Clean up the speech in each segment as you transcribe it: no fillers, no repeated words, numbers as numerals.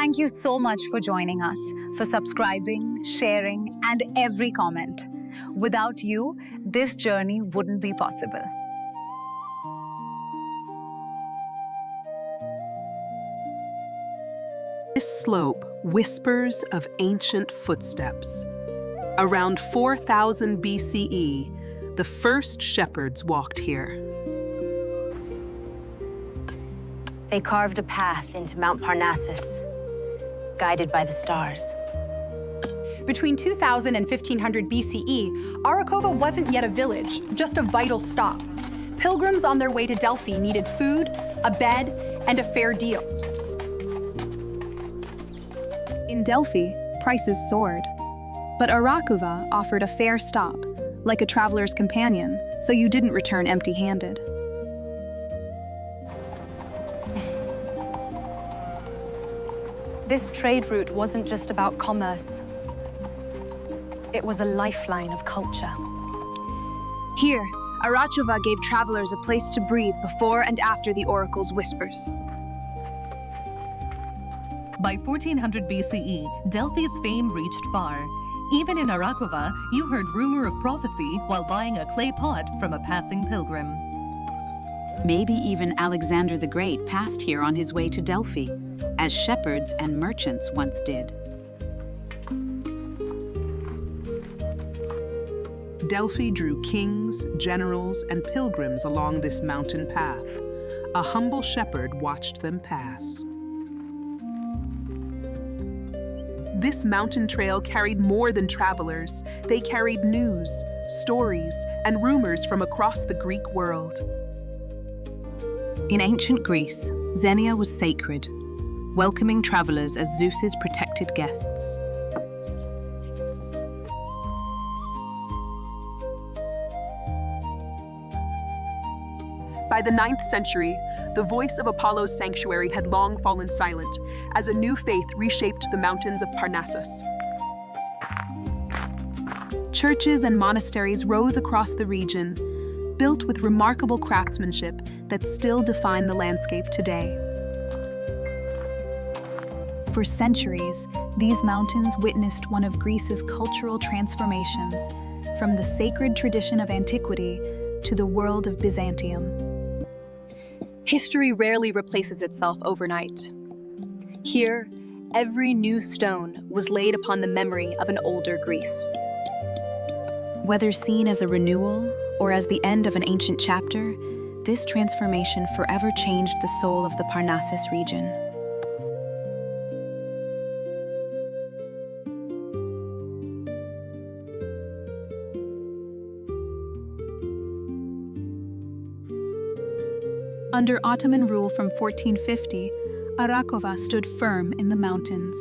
Thank you so much for joining us, for subscribing, sharing, and every comment. Without you, this journey wouldn't be possible. This slope whispers of ancient footsteps. Around 4000 BCE, the first shepherds walked here. They carved a path into Mount Parnassus, guided by the stars. Between 2000 and 1500 BCE, Arachova wasn't yet a village, just a vital stop. Pilgrims on their way to Delphi needed food, a bed, and a fair deal. In Delphi, prices soared. But Arachova offered a fair stop, like a traveler's companion, so you didn't return empty-handed. This trade route wasn't just about commerce. It was a lifeline of culture. Here, Arachova gave travelers a place to breathe before and after the oracle's whispers. By 1400 BCE, Delphi's fame reached far. Even in Arachova, you heard rumor of prophecy while buying a clay pot from a passing pilgrim. Maybe even Alexander the Great passed here on his way to Delphi, as shepherds and merchants once did. Delphi drew kings, generals, and pilgrims along this mountain path. A humble shepherd watched them pass. This mountain trail carried more than travelers. They carried news, stories, and rumors from across the Greek world. In ancient Greece, Xenia was sacred, welcoming travelers as Zeus's protected guests. By the 9th century, the voice of Apollo's sanctuary had long fallen silent as a new faith reshaped the mountains of Parnassus. Churches and monasteries rose across the region, built with remarkable craftsmanship that still define the landscape today. For centuries, these mountains witnessed one of Greece's cultural transformations, from the sacred tradition of antiquity to the world of Byzantium. History rarely replaces itself overnight. Here, every new stone was laid upon the memory of an older Greece. Whether seen as a renewal or as the end of an ancient chapter, this transformation forever changed the soul of the Parnassus region. Under Ottoman rule from 1450, Arachova stood firm in the mountains.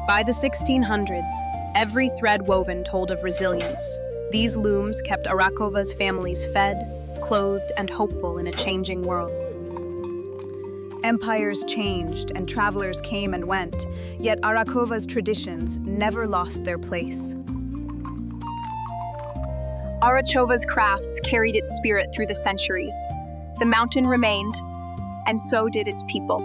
By the 1600s, every thread woven told of resilience. These looms kept Arachova's families fed, clothed, and hopeful in a changing world. Empires changed and travelers came and went, yet Arachova's traditions never lost their place. Arachova's crafts carried its spirit through the centuries. The mountain remained, and so did its people.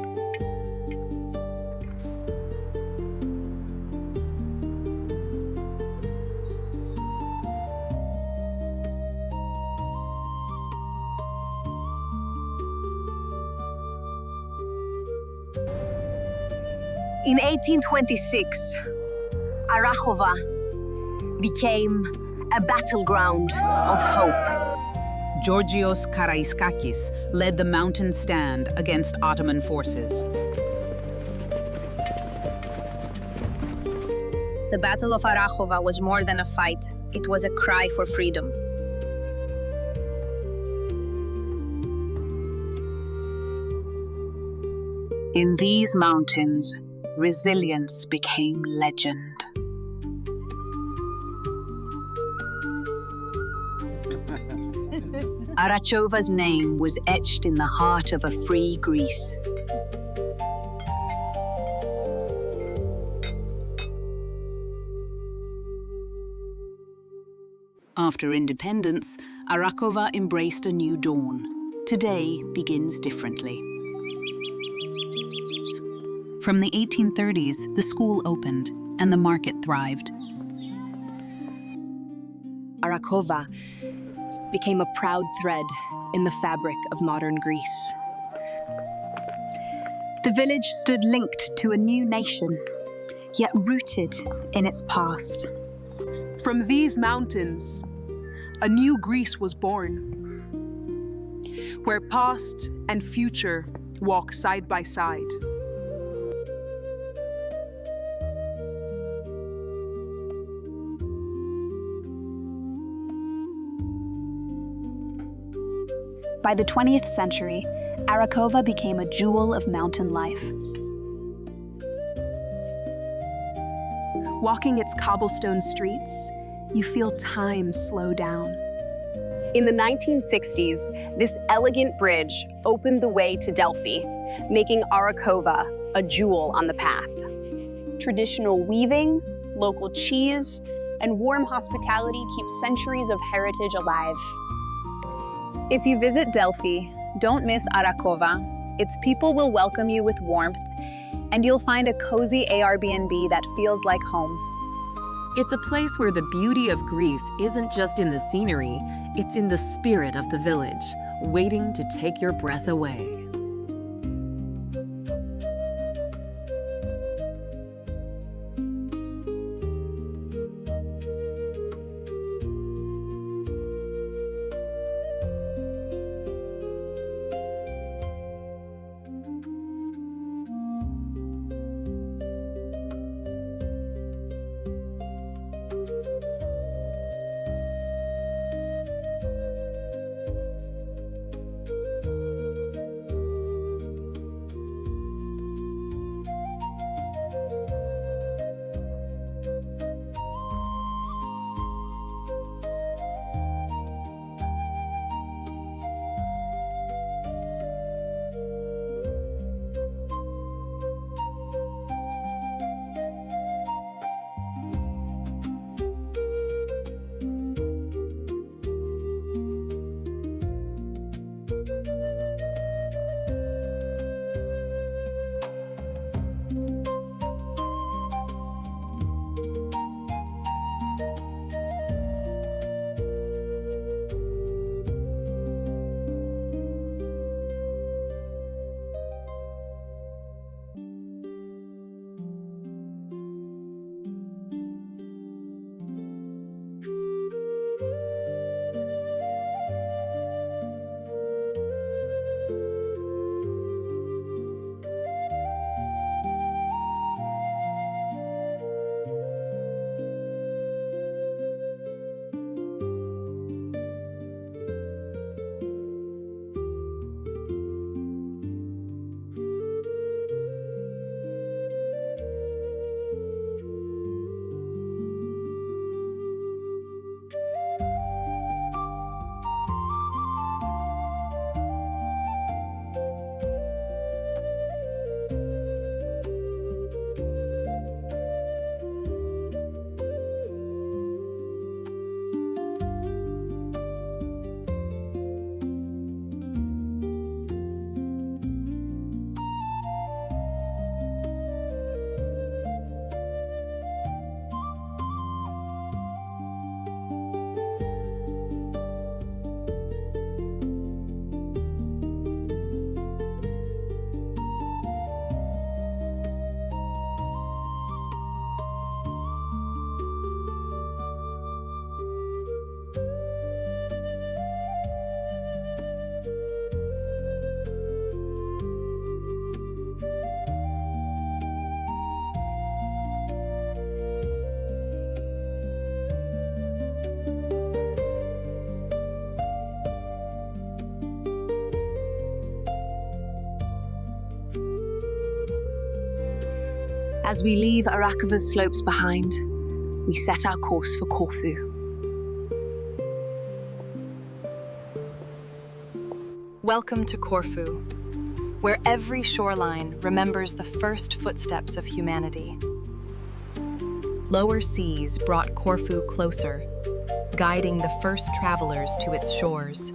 In 1826, Arachova became a battleground of hope. Georgios Karaiskakis led the mountain stand against Ottoman forces. The Battle of Arachova was more than a fight. It was a cry for freedom. In these mountains, resilience became legend. Arachova's name was etched in the heart of a free Greece. After independence, Arachova embraced a new dawn. today begins differently. From the 1830s, the school opened and the market thrived. Arachova became a proud thread in the fabric of modern Greece. The village stood linked to a new nation, yet rooted in its past. From these mountains, a new Greece was born, where past and future walk side by side. By the 20th century, Arachova became a jewel of mountain life. Walking its cobblestone streets, you feel time slow down. In the 1960s, this elegant bridge opened the way to Delphi, making Arachova a jewel on the path. Traditional weaving, local cheese, and warm hospitality keep centuries of heritage alive. If you visit Delphi, don't miss Arachova. Its people will welcome you with warmth, and you'll find a cozy Airbnb that feels like home. It's a place where the beauty of Greece isn't just in the scenery, it's in the spirit of the village, waiting to take your breath away. As we leave Arachova's slopes behind, we set our course for Corfu. Welcome to Corfu, where every shoreline remembers the first footsteps of humanity. Lower seas brought Corfu closer, guiding the first travelers to its shores.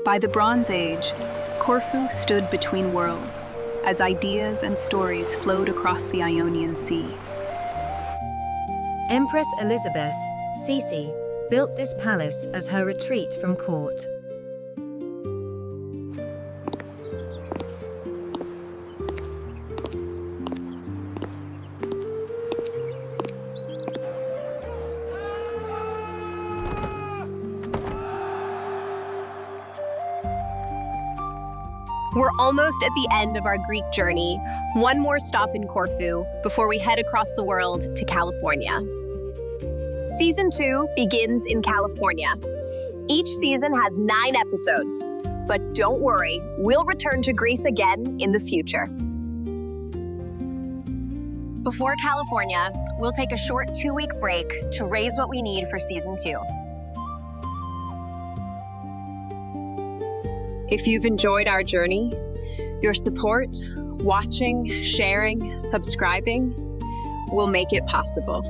By the Bronze Age, Corfu stood between worlds, as ideas and stories flowed across the Ionian Sea. Empress Elizabeth, Sisi, built this palace as her retreat from court. We're almost at the end of our Greek journey. One more stop in Corfu before we head across the world to California. Season 2 begins in California. Each season has 9 episodes, but don't worry, we'll return to Greece again in the future. Before California, we'll take a short 2-week break to raise what we need for Season 2. If you've enjoyed our journey, your support, watching, sharing, subscribing will make it possible.